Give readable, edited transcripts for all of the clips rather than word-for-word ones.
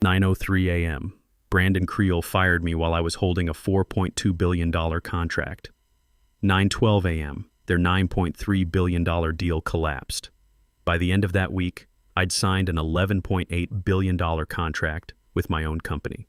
9:03 a.m. Brandon Creel fired me while I was holding a $4.2 billion contract. 9:12 a.m. Their $9.3 billion deal collapsed. By the end of that week, I'd signed an $11.8 billion contract with my own company.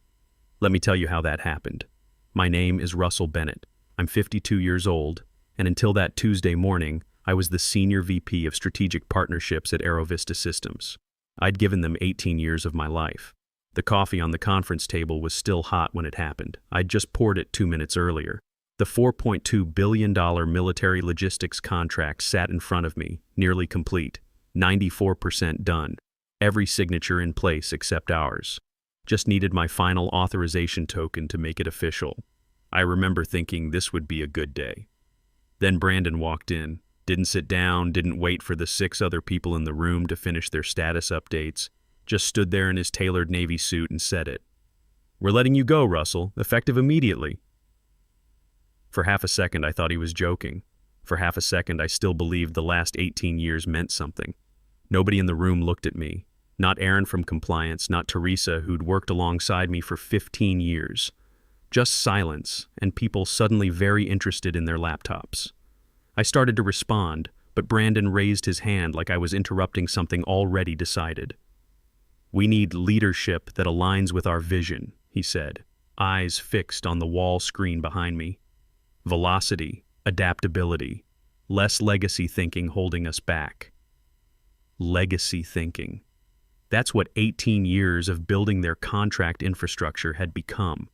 Let me tell you how that happened. My name is Russell Bennett. I'm 52 years old, and until that Tuesday morning, I was the Senior VP of Strategic Partnerships at AeroVista Systems. I'd given them 18 years of my life. The coffee on the conference table was still hot when it happened. I'd just poured it 2 minutes earlier. The $4.2 billion military logistics contract sat in front of me, nearly complete, 94% done. Every signature in place except ours. Just needed my final authorization token to make it official. I remember thinking this would be a good day. Then Brandon walked in, didn't sit down, didn't wait for the 6 other people in the room to finish their status updates, just stood there in his tailored Navy suit and said it. "We're letting you go, Russell, effective immediately." For half a second, I thought he was joking. For half a second, I still believed the last 18 years meant something. Nobody in the room looked at me. Not Aaron from compliance, not Teresa, who'd worked alongside me for 15 years. Just silence, and people suddenly very interested in their laptops. I started to respond, but Brandon raised his hand like I was interrupting something already decided. "We need leadership that aligns with our vision," he said, eyes fixed on the wall screen behind me. "Velocity, adaptability, less legacy thinking holding us back." Legacy thinking. That's what 18 years of building their contract infrastructure had become.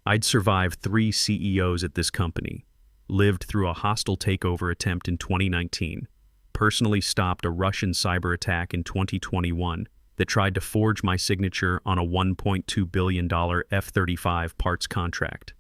I'd survived 3 CEOs at this company, lived through a hostile takeover attempt in 2019, personally stopped a Russian cyber attack in 2021 that tried to forge my signature on a $1.2 billion F-35 parts contract.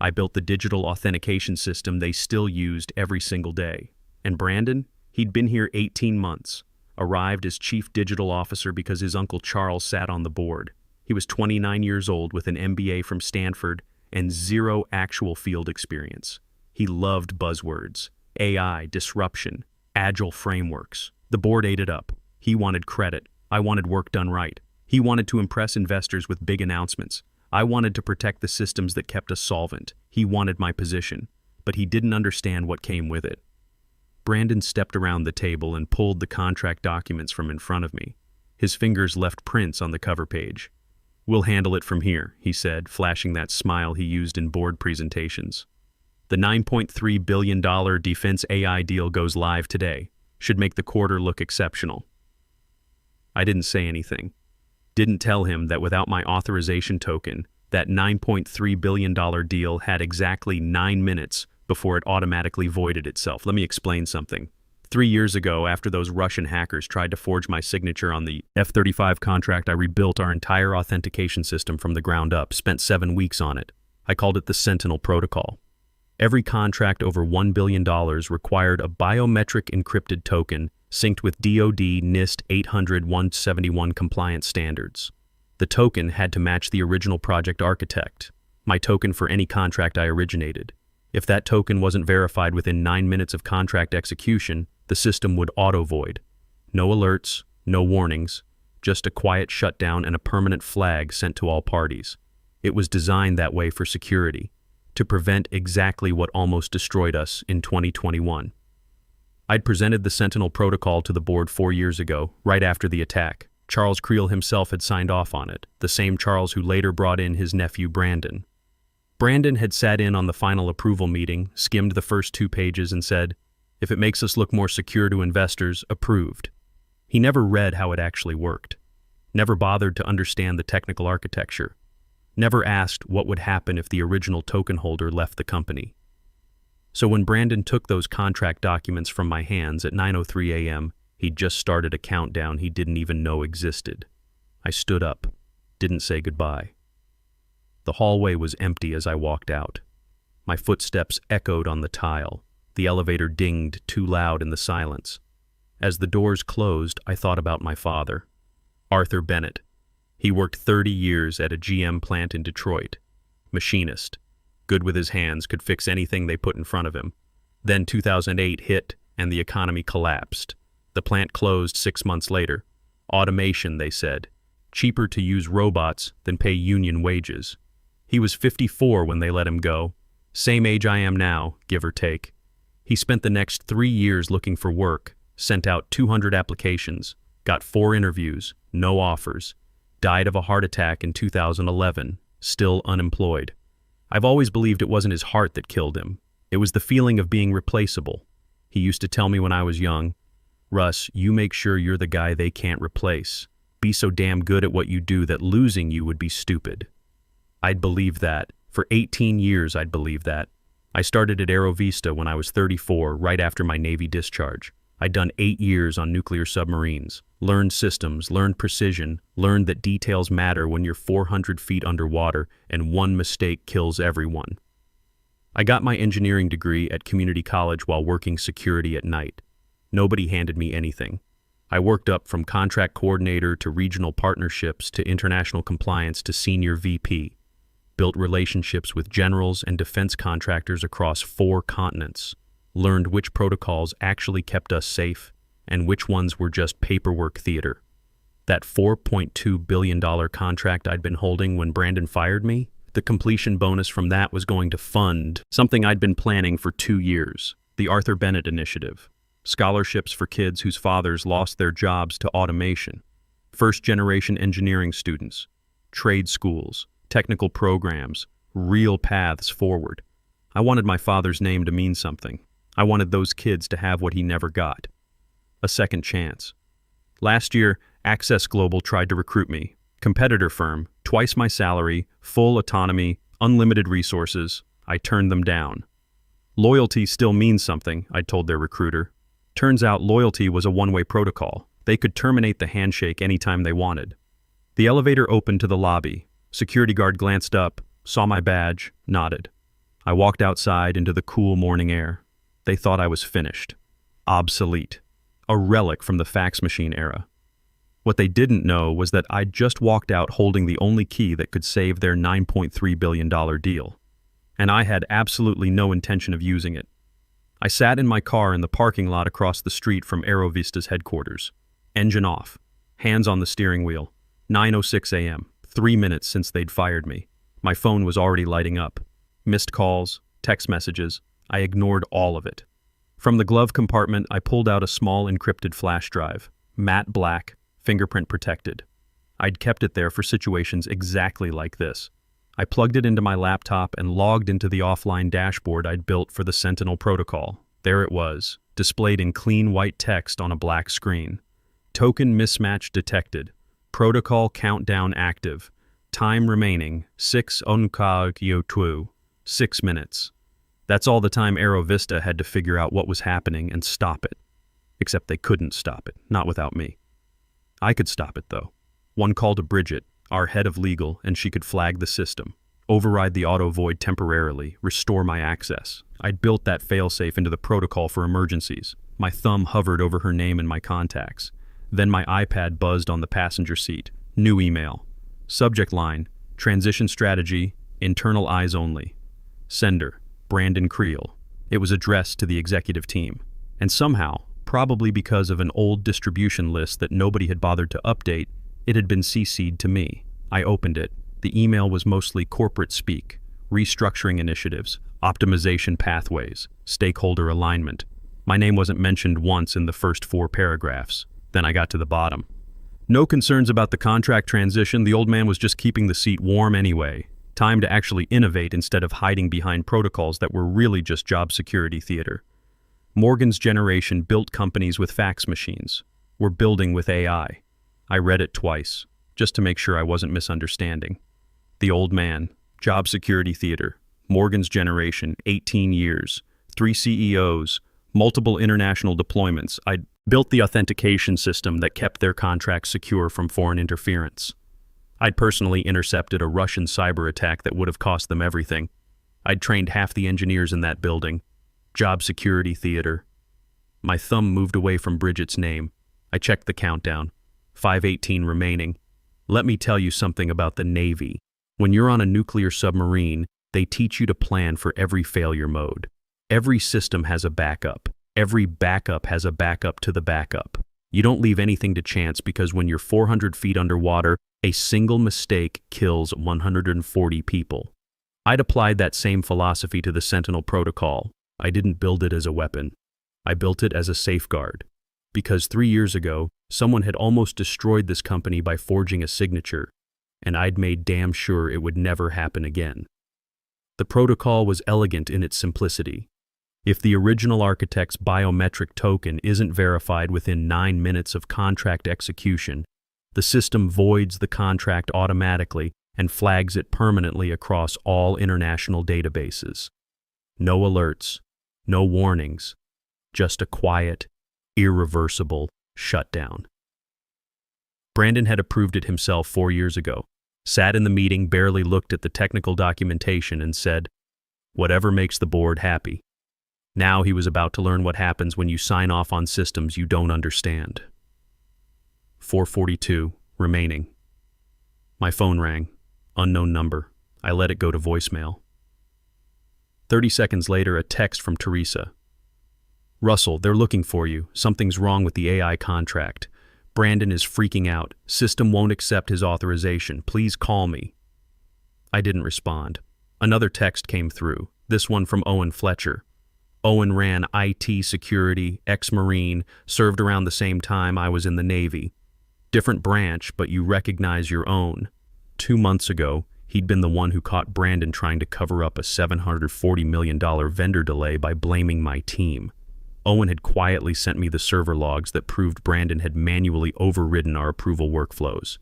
I built the digital authentication system they still used every single day. And Brandon, he'd been here 18 months, arrived as chief digital officer because his uncle Charles sat on the board. He was 29 years old with an MBA from Stanford and 0 actual field experience. He loved buzzwords, AI, disruption, agile frameworks. The board ate it up. He wanted credit. I wanted work done right. He wanted to impress investors with big announcements. I wanted to protect the systems that kept us solvent. He wanted my position, but he didn't understand what came with it. Brandon stepped around the table and pulled the contract documents from in front of me. His fingers left prints on the cover page. "We'll handle it from here," he said, flashing that smile he used in board presentations. "The $9.3 billion defense AI deal goes live today. Should make the quarter look exceptional." I didn't say anything. Didn't tell him that without my authorization token, that $9.3 billion deal had exactly 9 minutes before it automatically voided itself. Let me explain something. 3 years ago, after those Russian hackers tried to forge my signature on the F-35 contract, I rebuilt our entire authentication system from the ground up, spent 7 weeks on it. I called it the Sentinel Protocol. Every contract over $1 billion required a biometric encrypted token synced with DoD NIST 800-171 compliance standards. The token had to match the original project architect, my token for any contract I originated. If that token wasn't verified within 9 minutes of contract execution, the system would auto-void. No alerts, no warnings, just a quiet shutdown and a permanent flag sent to all parties. It was designed that way for security, to prevent exactly what almost destroyed us in 2021. I'd presented the Sentinel Protocol to the board 4 years ago, right after the attack. Charles Creel himself had signed off on it, the same Charles who later brought in his nephew Brandon. Brandon had sat in on the final approval meeting, skimmed the first 2 pages and said, "If it makes us look more secure to investors, approved." He never read how it actually worked. Never bothered to understand the technical architecture. Never asked what would happen if the original token holder left the company. So when Brandon took those contract documents from my hands at 9:03 a.m., he'd just started a countdown he didn't even know existed. I stood up, didn't say goodbye. The hallway was empty as I walked out. My footsteps echoed on the tile. The elevator dinged too loud in the silence. As the doors closed, I thought about my father, Arthur Bennett. He worked 30 years at a GM plant in Detroit. Machinist. Good with his hands, could fix anything they put in front of him. Then 2008 hit and the economy collapsed. The plant closed 6 months later. Automation, they said. Cheaper to use robots than pay union wages. He was 54 when they let him go. Same age I am now, give or take. He spent the next 3 years looking for work, sent out 200 applications, got 4 interviews, no offers, died of a heart attack in 2011, still unemployed. I've always believed it wasn't his heart that killed him. It was the feeling of being replaceable. He used to tell me when I was young, "Russ, you make sure you're the guy they can't replace. Be so damn good at what you do that losing you would be stupid." I'd believe that. For 18 years, I'd believe that. I started at AeroVista when I was 34, right after my Navy discharge. I'd done 8 years on nuclear submarines, learned systems, learned precision, learned that details matter when you're 400 feet underwater and one mistake kills everyone. I got my engineering degree at community college while working security at night. Nobody handed me anything. I worked up from contract coordinator to regional partnerships to international compliance to senior VP. Built relationships with generals and defense contractors across 4 continents. Learned which protocols actually kept us safe and which ones were just paperwork theater. That $4.2 billion contract I'd been holding when Brandon fired me, the completion bonus from that was going to fund something I'd been planning for 2 years, the Arthur Bennett Initiative. Scholarships for kids whose fathers lost their jobs to automation. First-generation engineering students. Trade schools. Technical programs. Real paths forward. I wanted my father's name to mean something. I wanted those kids to have what he never got. A second chance. Last year, Access Global tried to recruit me. Competitor firm, twice my salary, full autonomy, unlimited resources. I turned them down. Loyalty still means something, I told their recruiter. Turns out loyalty was a one-way protocol. They could terminate the handshake anytime they wanted. The elevator opened to the lobby. Security guard glanced up, saw my badge, nodded. I walked outside into the cool morning air. They thought I was finished. Obsolete. A relic from the fax machine era. What they didn't know was that I'd just walked out holding the only key that could save their $9.3 billion deal. And I had absolutely no intention of using it. I sat in my car in the parking lot across the street from AeroVista's headquarters. Engine off. Hands on the steering wheel. 9:06 a.m. 3 minutes since they'd fired me. My phone was already lighting up. Missed calls, text messages. I ignored all of it. From the glove compartment, I pulled out a small encrypted flash drive. Matte black, fingerprint protected. I'd kept it there for situations exactly like this. I plugged it into my laptop and logged into the offline dashboard I'd built for the Sentinel protocol. There it was, displayed in clean white text on a black screen. Token mismatch detected. Protocol countdown active. Time remaining, 6 minutes. That's all the time AeroVista had to figure out what was happening and stop it. Except they couldn't stop it, not without me. I could stop it, though. One call to Bridget, our head of legal, and she could flag the system, override the auto void temporarily, restore my access. I'd built that failsafe into the protocol for emergencies. My thumb hovered over her name and my contacts. Then my iPad buzzed on the passenger seat. New email. Subject line, transition strategy, internal eyes only. Sender, Brandon Creel. It was addressed to the executive team. And somehow, probably because of an old distribution list that nobody had bothered to update, it had been CC'd to me. I opened it. The email was mostly corporate speak, restructuring initiatives, optimization pathways, stakeholder alignment. My name wasn't mentioned once in the first 4 paragraphs. Then I got to the bottom. No concerns about the contract transition. The old man was just keeping the seat warm anyway. Time to actually innovate instead of hiding behind protocols that were really just job security theater. Morgan's generation built companies with fax machines. We're building with AI. I read it twice, just to make sure I wasn't misunderstanding. The old man, job security theater, Morgan's generation, 18 years, 3 CEOs, multiple international deployments. I'd built the authentication system that kept their contracts secure from foreign interference. I'd personally intercepted a Russian cyber attack that would have cost them everything. I'd trained half the engineers in that building. Job security theater. My thumb moved away from Bridget's name. I checked the countdown. 5:18 remaining. Let me tell you something about the Navy. When you're on a nuclear submarine, they teach you to plan for every failure mode. Every system has a backup. Every backup has a backup to the backup. You don't leave anything to chance because when you're 400 feet underwater, A single mistake kills 140 people. I'd applied that same philosophy to the Sentinel protocol. I didn't build it as a weapon. I built it as a safeguard. Because 3 years ago, someone had almost destroyed this company by forging a signature, and I'd made damn sure it would never happen again. The protocol was elegant in its simplicity. If the original architect's biometric token isn't verified within 9 minutes of contract execution, the system voids the contract automatically and flags it permanently across all international databases. No alerts, no warnings, just a quiet, irreversible shutdown. Brandon had approved it himself 4 years ago, sat in the meeting, barely looked at the technical documentation and said, "Whatever makes the board happy." Now he was about to learn what happens when you sign off on systems you don't understand. 4:42 remaining. My phone rang. Unknown number. I let it go to voicemail. 30 seconds later, a text from Teresa. "Russell, they're looking for you. Something's wrong with the AI contract. Brandon is freaking out. System won't accept his authorization. Please call me." I didn't respond. Another text came through, this one from Owen Fletcher. Owen ran IT security, ex-Marine, served around the same time I was in the Navy. Different branch, but you recognize your own. 2 months ago, he'd been the one who caught Brandon trying to cover up a $740 million vendor delay by blaming my team. Owen had quietly sent me the server logs that proved Brandon had manually overridden our approval workflows.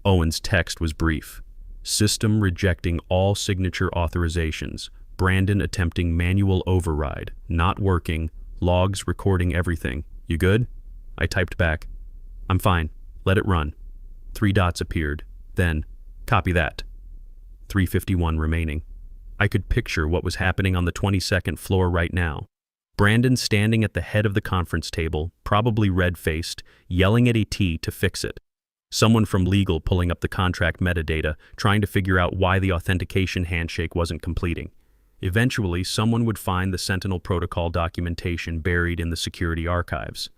Owen's text was brief. System rejecting all signature authorizations. Brandon attempting manual override. Not working. Logs recording everything. You good? I typed back, "I'm fine. Let it run." 3 dots appeared. Then, "Copy that." 3:51 remaining. I could picture what was happening on the 22nd floor right now. Brandon standing at the head of the conference table, probably red-faced, yelling at AT to fix it. Someone from legal pulling up the contract metadata, trying to figure out why the authentication handshake wasn't completing. Eventually, someone would find the Sentinel protocol documentation buried in the security archives.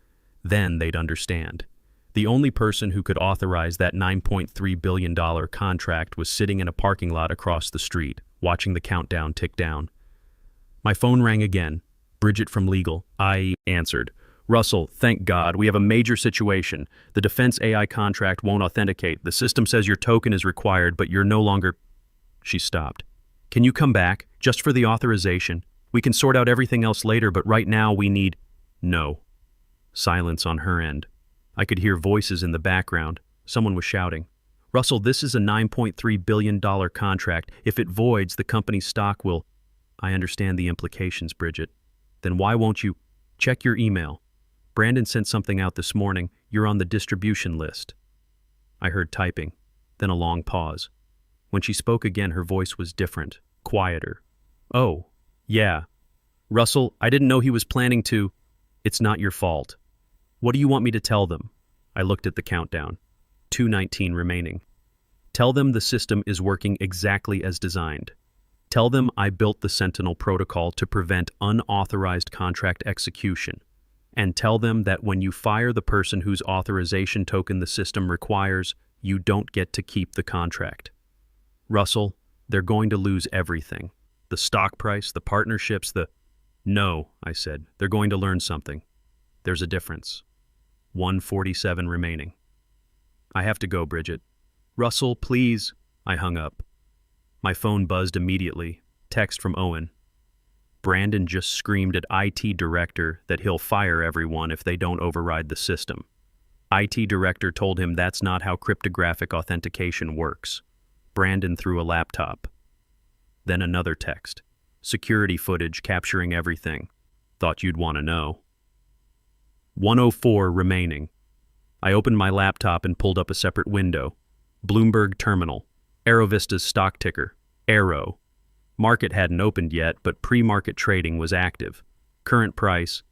Then they'd understand. The only person who could authorize that $9.3 billion contract was sitting in a parking lot across the street, watching the countdown tick down. My phone rang again. Bridget from legal. I answered. "Russell, thank God, we have a major situation. The defense AI contract won't authenticate. The system says your token is required, but you're no longer..." She stopped. "Can you come back, just for the authorization? We can sort out everything else later, but right now we need..." "No." Silence on her end. I could hear voices in the background. Someone was shouting, "Russell, this is a $9.3 billion contract. If it voids, the company's stock will..." "I understand the implications, Bridget. Then why won't you..." "Check your email. Brandon sent something out this morning. You're on the distribution list." I heard typing, then a long pause. When she spoke again, her voice was different, quieter. "Oh, yeah. Russell, I didn't know he was planning to..." "It's not your fault. What do you want me to tell them?" I looked at the countdown. 2:19 remaining. "Tell them the system is working exactly as designed. Tell them I built the Sentinel protocol to prevent unauthorized contract execution. And tell them that when you fire the person whose authorization token the system requires, you don't get to keep the contract. Russell, they're going to lose everything. The stock price, the partnerships, the..." "No," I said. "They're going to learn something. There's a difference." 1:47 remaining. "I have to go, Bridget." "Russell, please." I hung up. My phone buzzed immediately. Text from Owen. "Brandon just screamed at IT director that he'll fire everyone if they don't override the system. IT director told him that's not how cryptographic authentication works. Brandon threw a laptop." Then another text. "Security footage capturing everything. Thought you'd want to know." 1:04 remaining. I opened my laptop and pulled up a separate window. Bloomberg Terminal. AeroVista's stock ticker. Aero. Market hadn't opened yet, but pre-market trading was active. Current price,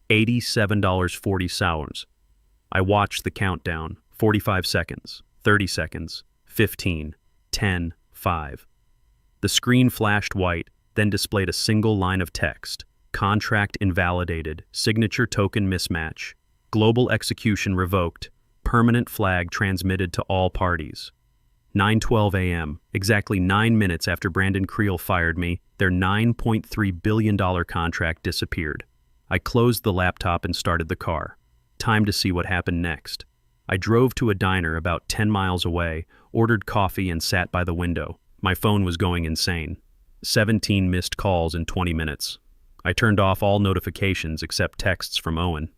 $87.40. I watched the countdown. 45 seconds, 30 seconds, 15, 10, 5. The screen flashed white, then displayed a single line of text. Contract invalidated. Signature token mismatch. Global execution revoked. permanent flag transmitted to all parties. 9:12 a.m., exactly 9 minutes after Brandon Creel fired me, their $9.3 billion contract disappeared. I closed the laptop and started the car. Time to see what happened next. I drove to a diner about 10 miles away, ordered coffee and sat by the window. My phone was going insane. 17 missed calls in 20 minutes. I turned off all notifications except texts from Owen.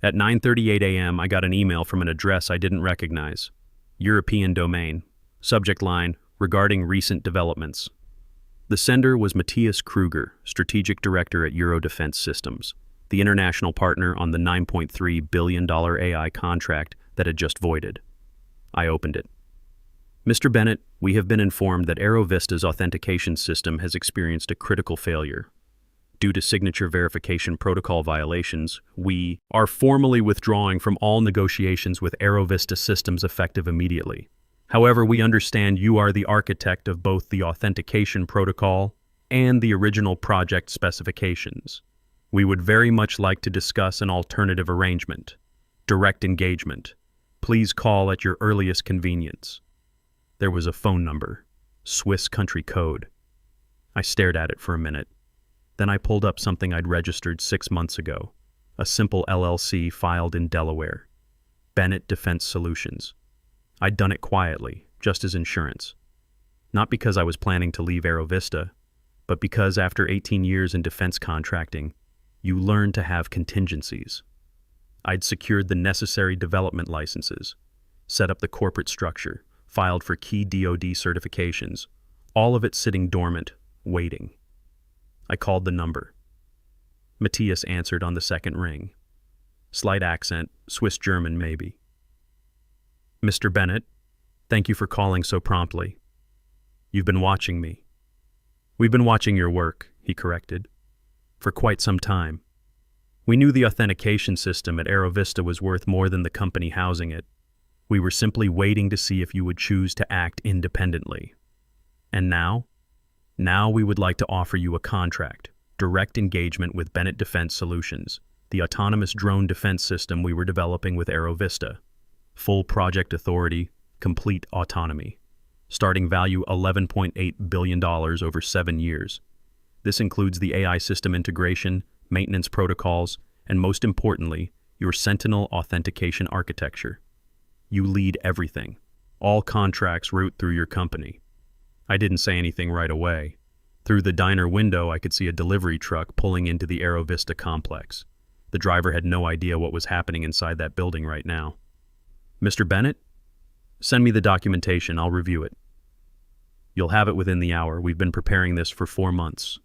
At 9:38 a.m., I got an email from an address I didn't recognize. European domain. Subject line, regarding recent developments. The sender was Matthias Kruger, Strategic Director at Euro Defense Systems, the international partner on the $9.3 billion AI contract that had just voided. I opened it. Mr. Bennett, we have been informed that AeroVista's authentication system has experienced a critical failure. Due to signature verification protocol violations, we are formally withdrawing from all negotiations with AeroVista systems effective immediately. However, we understand you are the architect of both the authentication protocol and the original project specifications. We would very much like to discuss an alternative arrangement. Direct engagement. Please call at your earliest convenience. There was a phone number. Swiss country code. I stared at it for a minute. Then I pulled up something I'd registered 6 months ago. A simple LLC filed in Delaware. Bennett Defense Solutions. I'd done it quietly, just as insurance. Not because I was planning to leave AeroVista, but because after 18 years in defense contracting, you learn to have contingencies. I'd secured the necessary development licenses, set up the corporate structure, filed for key DoD certifications, all of it sitting dormant, waiting. I called the number. Matthias answered on the second ring. Slight accent, Swiss-German maybe. Mr. Bennett, thank you for calling so promptly. You've been watching me. We've been watching your work, he corrected, for quite some time. We knew the authentication system at AeroVista was worth more than the company housing it. We were simply waiting to see if you would choose to act independently. And now? Now we would like to offer you a contract, direct engagement with Bennett Defense Solutions, the autonomous drone defense system we were developing with AeroVista. Full project authority, complete autonomy. Starting value $11.8 billion over 7 years. This includes the AI system integration, maintenance protocols, and most importantly, your Sentinel authentication architecture. You lead everything. All contracts route through your company. I didn't say anything right away. Through the diner window, I could see a delivery truck pulling into the AeroVista complex. The driver had no idea what was happening inside that building right now. Mr. Bennett? Send me the documentation, I'll review it. You'll have it within the hour. We've been preparing this for 4 months.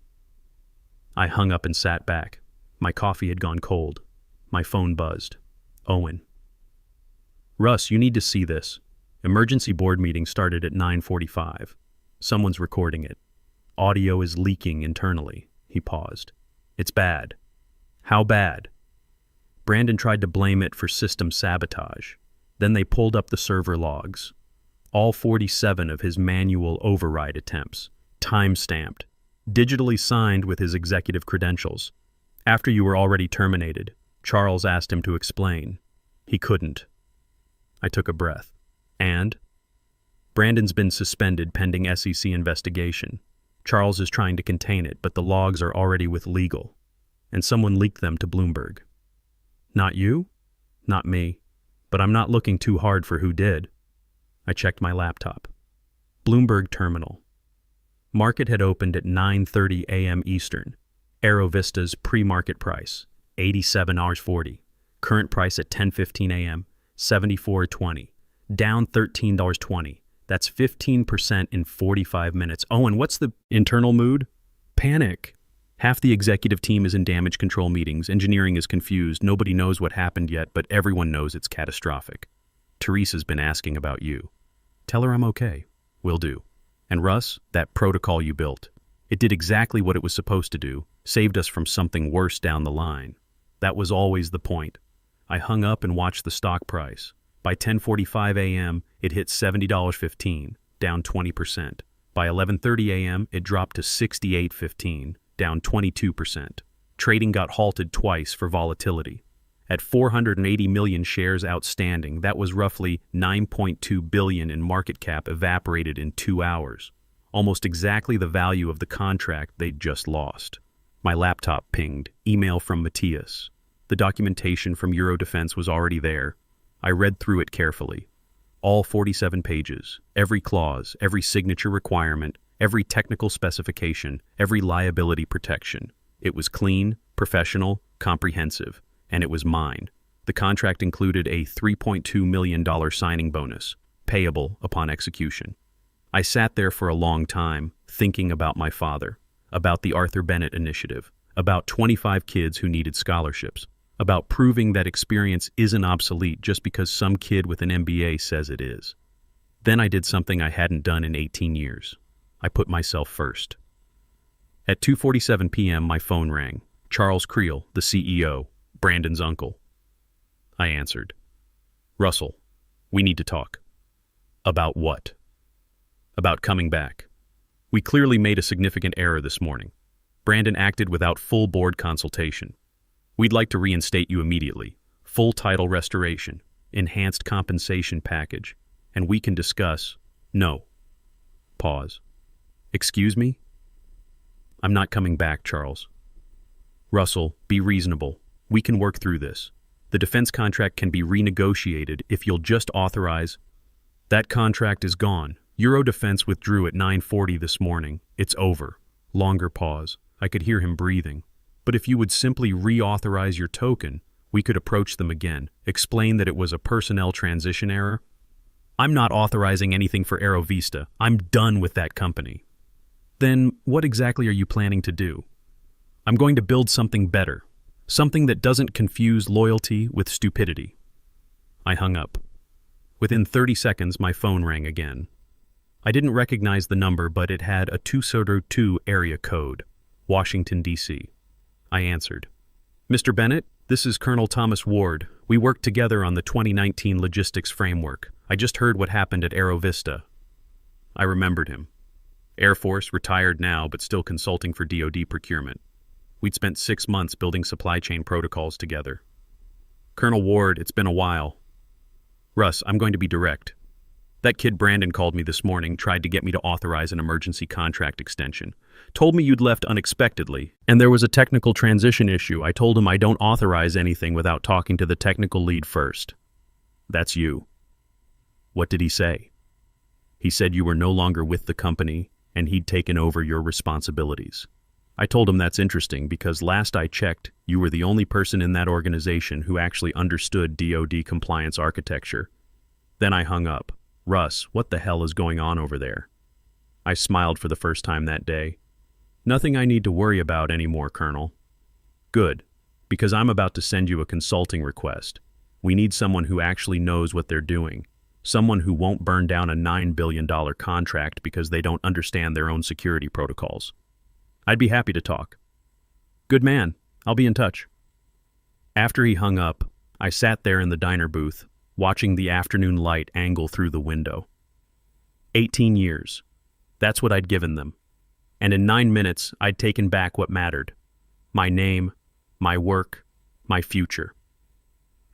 I hung up and sat back. My coffee had gone cold. My phone buzzed. Owen. Russ, you need to see this. Emergency board meeting started at 9:45. Someone's recording it. Audio is leaking internally. He paused. It's bad. How bad? Brandon tried to blame it for system sabotage. Then they pulled up the server logs. All 47 of his manual override attempts, time-stamped, digitally signed with his executive credentials. After you were already terminated, Charles asked him to explain. He couldn't. I took a breath. And? Brandon's been suspended pending SEC investigation. Charles is trying to contain it, but the logs are already with legal. And someone leaked them to Bloomberg. Not you? Not me. But I'm not looking too hard for who did. I checked my laptop. Bloomberg terminal. Market had opened at 9:30 a.m. Eastern. AeroVista's pre-market price, $87.40. Current price at 10:15 a.m., $74.20. Down $13.20. That's 15% in 45 minutes. Oh, and what's the internal mood? Panic. Half the executive team is in damage control meetings. Engineering is confused. Nobody knows what happened yet, but everyone knows it's catastrophic. Teresa's been asking about you. Tell her I'm okay. Will do. And Russ, that protocol you built. It did exactly what it was supposed to do. Saved us from something worse down the line. That was always the point. I hung up and watched the stock price. By 10:45 a.m., it hit $70.15, down 20%. By 11:30 a.m., it dropped to $68.15, down 22%. Trading got halted twice for volatility. At 480 million shares outstanding, that was roughly 9.2 billion in market cap evaporated in 2 hours. Almost exactly the value of the contract they'd just lost. My laptop pinged. Email from Matthias. The documentation from Eurodefense was already there. I read through it carefully. All 47 pages, every clause, every signature requirement, every technical specification, every liability protection. It was clean, professional, comprehensive, and it was mine. The contract included a $3.2 million signing bonus, payable upon execution. I sat there for a long time, thinking about my father, about the Arthur Bennett Initiative, about 25 kids who needed scholarships, about proving that experience isn't obsolete just because some kid with an MBA says it is. Then I did something I hadn't done in 18 years. I put myself first. At 2:47 p.m., my phone rang. Charles Creel, the CEO, Brandon's uncle. I answered. Russell, we need to talk. About what? About coming back. We clearly made a significant error this morning. Brandon acted without full board consultation. We'd like to reinstate you immediately. Full title restoration, enhanced compensation package, and we can discuss. No. Pause. Excuse me? I'm not coming back, Charles. Russell, be reasonable. We can work through this. The defense contract can be renegotiated if you'll just authorize. That contract is gone. Eurodefense withdrew at 9:40 this morning. It's over. Longer pause. I could hear him breathing. But if you would simply reauthorize your token, we could approach them again, explain that it was a personnel transition error. I'm not authorizing anything for AeroVista. I'm done with that company. Then what exactly are you planning to do? I'm going to build something better. Something that doesn't confuse loyalty with stupidity. I hung up. Within 30 seconds, my phone rang again. I didn't recognize the number, but it had a 202 area code, Washington, D.C. I answered. Mr. Bennett, this is Colonel Thomas Ward. We worked together on the 2019 logistics framework. I just heard what happened at AeroVista. I remembered him. Air Force, retired now, but still consulting for DoD procurement. We'd spent 6 months building supply chain protocols together. Colonel Ward, it's been a while. Russ, I'm going to be direct. That kid Brandon called me this morning, tried to get me to authorize an emergency contract extension. Told me you'd left unexpectedly, and there was a technical transition issue. I told him I don't authorize anything without talking to the technical lead first. That's you. What did he say? He said you were no longer with the company, and he'd taken over your responsibilities. I told him that's interesting because last I checked, you were the only person in that organization who actually understood DoD compliance architecture. Then I hung up. Russ, what the hell is going on over there? I smiled for the first time that day. Nothing I need to worry about anymore, Colonel. Good, because I'm about to send you a consulting request. We need someone who actually knows what they're doing. Someone who won't burn down a $9 billion contract because they don't understand their own security protocols. I'd be happy to talk. Good man. I'll be in touch. After he hung up, I sat there in the diner booth, watching the afternoon light angle through the window. 18 years. That's what I'd given them. And in 9 minutes, I'd taken back what mattered. My name, my work, my future.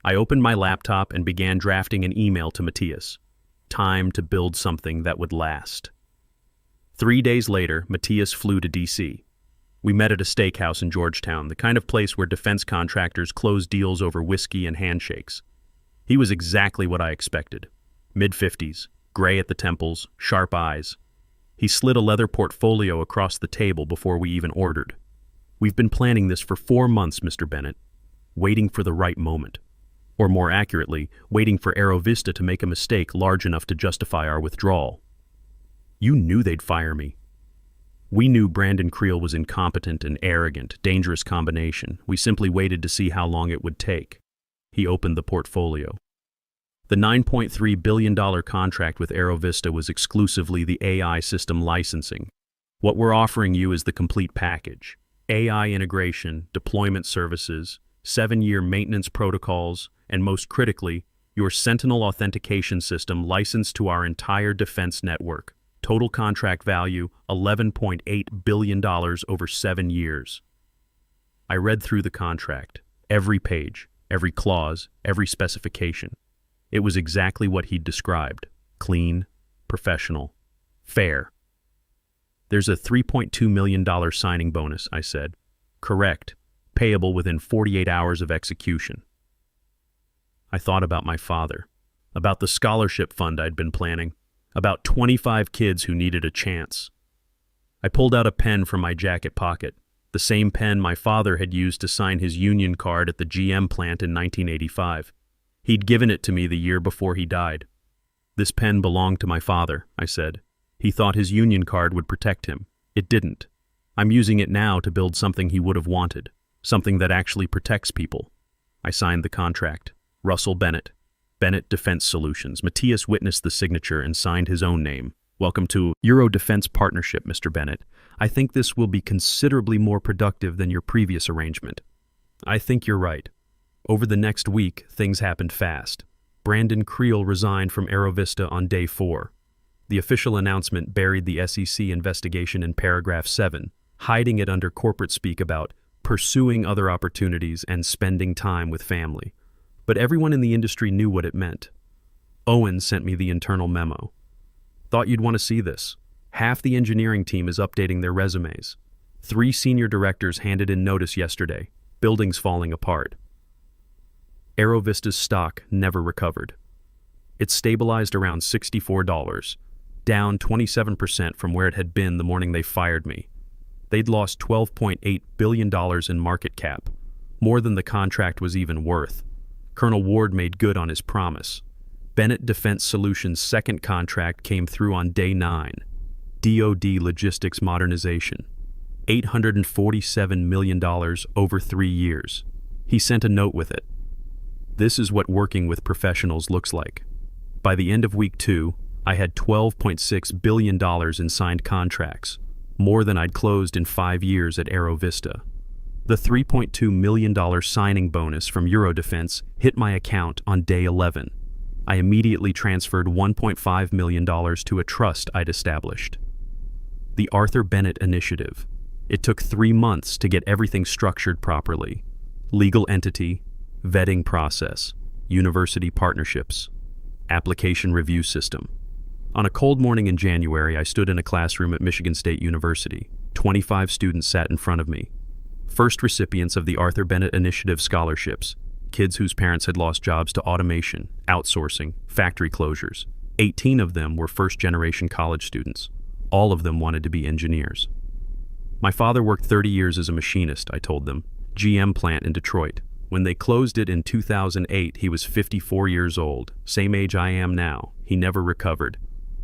I opened my laptop and began drafting an email to Matthias. Time to build something that would last. 3 days later, Matthias flew to D.C. We met at a steakhouse in Georgetown, the kind of place where defense contractors close deals over whiskey and handshakes. He was exactly what I expected. Mid-50s, gray at the temples, sharp eyes. He slid a leather portfolio across the table before we even ordered. We've been planning this for 4 months, Mr. Bennett, waiting for the right moment. Or more accurately, waiting for AeroVista to make a mistake large enough to justify our withdrawal. You knew they'd fire me. We knew Brandon Creel was incompetent and arrogant, dangerous combination. We simply waited to see how long it would take. He opened the portfolio. The $9.3 billion contract with AeroVista was exclusively the AI system licensing. What we're offering you is the complete package. AI integration, deployment services, 7-year maintenance protocols, and most critically, your Sentinel authentication system licensed to our entire defense network. Total contract value, $11.8 billion over 7 years. I read through the contract, every page, every clause, every specification. It was exactly what he'd described: clean, professional, fair. "There's a $3.2 million signing bonus," I said. "Correct. Payable within 48 hours of execution." I thought about my father, about the scholarship fund I'd been planning, about 25 kids who needed a chance. I pulled out a pen from my jacket pocket, the same pen my father had used to sign his union card at the GM plant in 1985. He'd given it to me the year before he died. "This pen belonged to my father," I said. "He thought his union card would protect him. It didn't. I'm using it now to build something he would have wanted, something that actually protects people." I signed the contract. Russell Bennett, Bennett Defense Solutions. Matthias witnessed the signature and signed his own name. "Welcome to Euro Defense Partnership, Mr. Bennett. I think this will be considerably more productive than your previous arrangement." "I think you're right." Over the next week, things happened fast. Brandon Creel resigned from Aerovista on day 4. The official announcement buried the SEC investigation in paragraph 7, hiding it under corporate speak about pursuing other opportunities and spending time with family. But everyone in the industry knew what it meant. Owen sent me the internal memo. "Thought you'd want to see this. Half the engineering team is updating their resumes. 3 senior directors handed in notice yesterday. Buildings falling apart." Aerovista's stock never recovered. It stabilized around $64, down 27% from where it had been the morning they fired me. They'd lost $12.8 billion in market cap, more than the contract was even worth. Colonel Ward made good on his promise. Bennett Defense Solutions' second contract came through on day 9. DoD Logistics Modernization. $847 million over 3 years. He sent a note with it. "This is what working with professionals looks like." By the end of week 2, I had $12.6 billion in signed contracts, more than I'd closed in 5 years at Aerovista. The $3.2 million signing bonus from Eurodefense hit my account on day 11. I immediately transferred $1.5 million to a trust I'd established. The Arthur Bennett Initiative. It took 3 months to get everything structured properly. Legal entity, vetting process, university partnerships, application review system. On a cold morning in January, I stood in a classroom at Michigan State University. 25 students sat in front of me. First recipients of the Arthur Bennett Initiative scholarships, kids whose parents had lost jobs to automation, outsourcing, factory closures. 18 of them were first-generation college students. All of them wanted to be engineers. "My father worked 30 years as a machinist," I told them. GM plant in Detroit. When they closed it in 2008, he was 54 years old, same age I am now. He never recovered.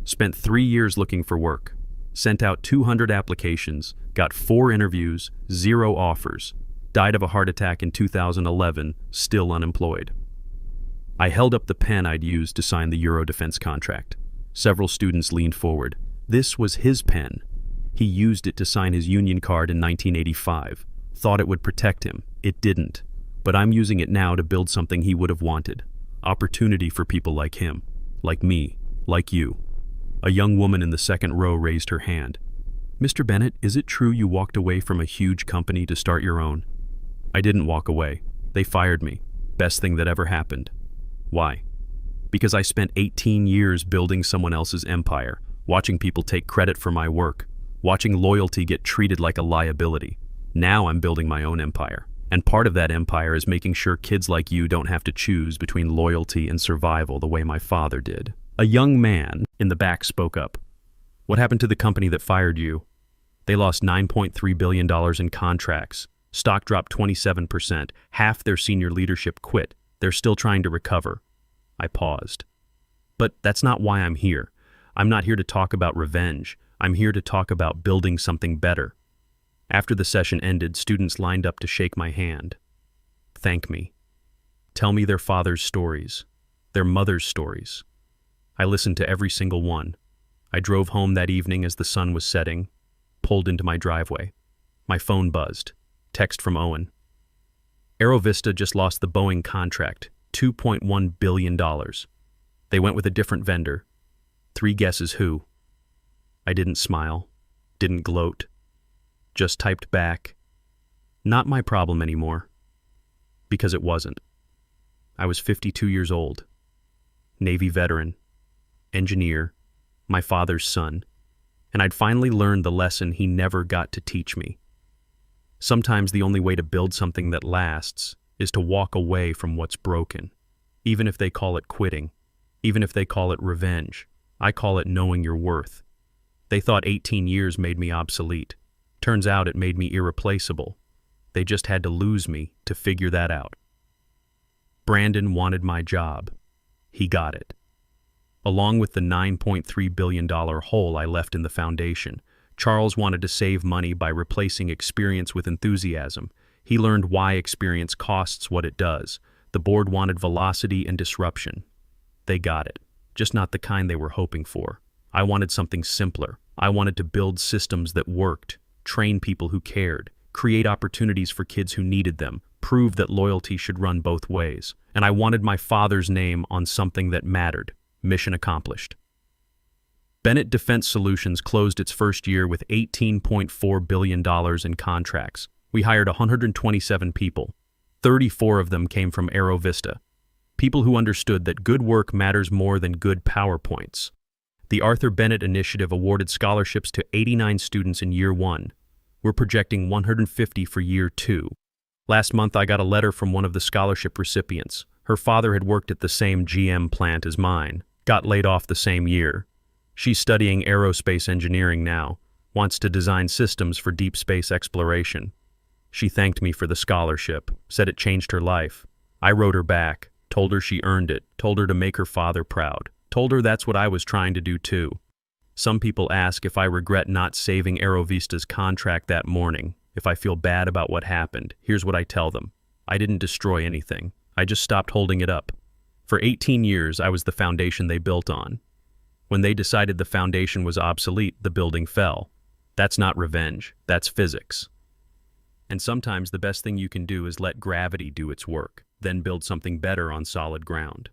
Spent 3 years looking for work. Sent out 200 applications, got 4 interviews, 0 offers. Died of a heart attack in 2011, still unemployed. I held up the pen I'd used to sign the Eurodefense contract. Several students leaned forward. This was his pen. He used it to sign his union card in 1985. Thought it would protect him. It didn't. But I'm using it now to build something he would have wanted. Opportunity for people like him, like me, like you. A young woman in the second row raised her hand. "Mr. Bennett, is it true you walked away from a huge company to start your own?" "I didn't walk away. They fired me. Best thing that ever happened." "Why?" "Because I spent 18 years building someone else's empire, watching people take credit for my work, watching loyalty get treated like a liability. Now I'm building my own empire. And part of that empire is making sure kids like you don't have to choose between loyalty and survival the way my father did." A young man in the back spoke up. "What happened to the company that fired you?" "They lost $9.3 billion in contracts. Stock dropped 27%. Half their senior leadership quit. They're still trying to recover." I paused. "But that's not why I'm here. I'm not here to talk about revenge. I'm here to talk about building something better." After the session ended, students lined up to shake my hand. Thank me. Tell me their father's stories, their mother's stories. I listened to every single one. I drove home that evening as the sun was setting, pulled into my driveway. My phone buzzed. Text from Owen. Aerovista just lost the Boeing contract, $2.1 billion. They went with a different vendor. 3 guesses who? I didn't smile, didn't gloat. Just typed back, not my problem anymore. Because it wasn't. I was 52 years old, Navy veteran, engineer, my father's son, and I'd finally learned the lesson he never got to teach me. Sometimes the only way to build something that lasts is to walk away from what's broken, even if they call it quitting, even if they call it revenge. I call it knowing your worth. They thought 18 years made me obsolete. Turns out it made me irreplaceable. They just had to lose me to figure that out. Brandon wanted my job. He got it. Along with the $9.3 billion hole I left in the foundation, Charles wanted to save money by replacing experience with enthusiasm. He learned why experience costs what it does. The board wanted velocity and disruption. They got it, just not the kind they were hoping for. I wanted something simpler. I wanted to build systems that worked, train people who cared, create opportunities for kids who needed them, prove that loyalty should run both ways. And I wanted my father's name on something that mattered. Mission accomplished. Bennett Defense Solutions closed its first year with $18.4 billion in contracts. We hired 127 people. 34 of them came from Aero Vista. People who understood that good work matters more than good PowerPoints. The Arthur Bennett Initiative awarded scholarships to 89 students in year 1. We're projecting 150 for year 2. Last month, I got a letter from one of the scholarship recipients. Her father had worked at the same GM plant as mine, got laid off the same year. She's studying aerospace engineering now, wants to design systems for deep space exploration. She thanked me for the scholarship, said it changed her life. I wrote her back, told her she earned it, told her to make her father proud, told her that's what I was trying to do too. Some people ask if I regret not saving AeroVista's contract that morning, if I feel bad about what happened. Here's what I tell them. I didn't destroy anything. I just stopped holding it up. For 18 years, I was the foundation they built on. When they decided the foundation was obsolete, the building fell. That's not revenge. That's physics. And sometimes the best thing you can do is let gravity do its work, then build something better on solid ground.